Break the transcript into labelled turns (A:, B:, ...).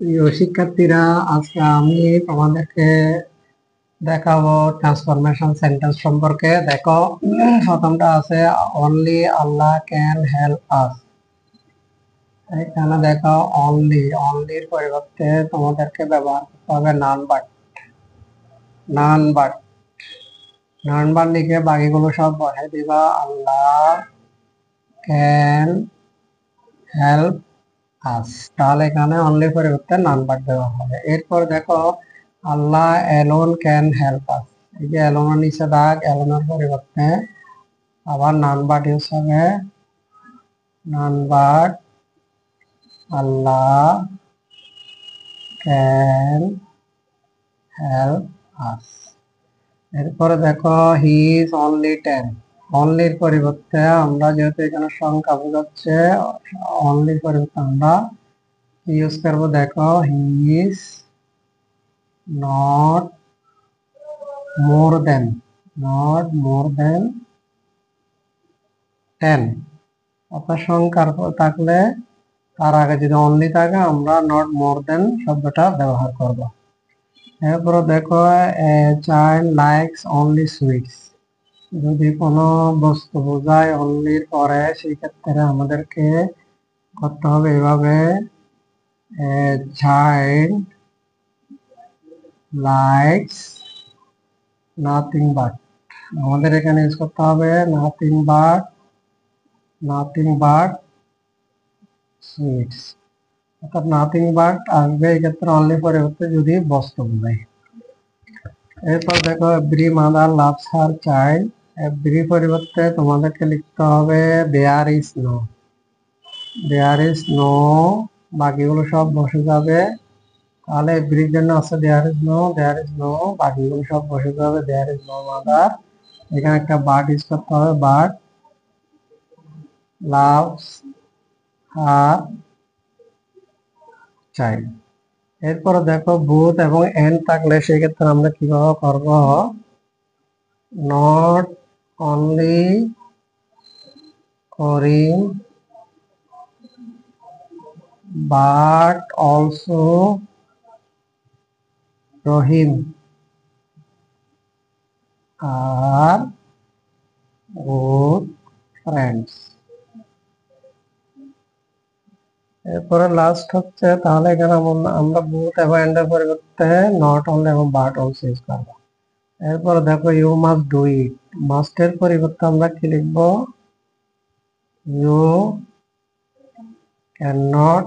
A: প্রিয় শিক্ষার্থীরা, আজকে আমি তোমাদেরকে দেখাবো ট্রান্সফরমেশন সেন্টেন্স সম্পর্কে। দেখো, প্রথমটা আছে only Allah can help us. এখানে দেখো অনলির পরিবর্তে তোমাদেরকে ব্যবহার করতে হবে নান বাট লিখে বাকিগুলো সব বসাই দিবা। আল্লাহ ক্যান হেল্প আস, তাহলে এখানে অনলি পরিবর্তে নান বাট দেওয়া হবে। এরপর দেখো আল্লাহ অ্যালোন ক্যান হেল্প আস, এই যে অ্যালোনের নিচে দাগ, অ্যালোনের পরিবর্তে আবার নান বাট ইউজ হবে। None but Allah can help us. এরপরে দেখো হি ইজ অনলি 10, অনলির পরিবর্তে আমরা যেহেতু এখানে সংখ্যা বোঝাচ্ছে, অনলির পরিবর্তে আমরা ইউজ করবো। দেখো he is not more than, not more than 10, অর্থাৎ সংখ্যার থাকলে তার আগে যদি অনলি থাকে আমরা নট মোর দেন শব্দটা ব্যবহার করব। এরপরে দেখো চাইল্ড লাইকস অনলি সুইটস, যদি কোনো বস্তু বোঝায় অনলির পরে সেই ক্ষেত্রে আমাদেরকে করতে হবে এভাবে, চাইল্ড লাইকস নাথিং বাট, আমাদের এখানে ইউজ করতে হবে নাথিং বাট সুইটস, অর্থাৎ নাথিং বাট আসবে এই ক্ষেত্রে অনলি পরিবর্তে যদি বস্তু বোঝায়। এরপর দেখো every mother loves her child, every পরিবর্তে তোমাদেরকে লিখতে হবে there is no, there is no, বাকিগুলো সব বসে যাবে। তাহলে এভরির জন্য আছে দেয়ার ইজ নো, বাকিগুলো সব বসে যাবে। দেয়ার ইজ নো মাদার, এখানে একটা বাট ইউজ করতে হবে, বাট লাভস হার চাইল্ড। এরপরে দেখো বুথ এবং এন্ড থাকলে সেক্ষেত্রে আমরা কিভাবে করব, not only Karim but also Rahim are good friends. এরপরে লাস্ট হচ্ছে, তাহলে এখানে আমরা বুথ এবং এন্ডের পরিবর্তে নট অনলি এবং বাট অলসো ইউজ করবো। এরপরে দেখো ইউ মাস্ট ডু ইট, মাস্টের পরিবর্তে আমরা কি লিখবো, ইউ ক্যান নট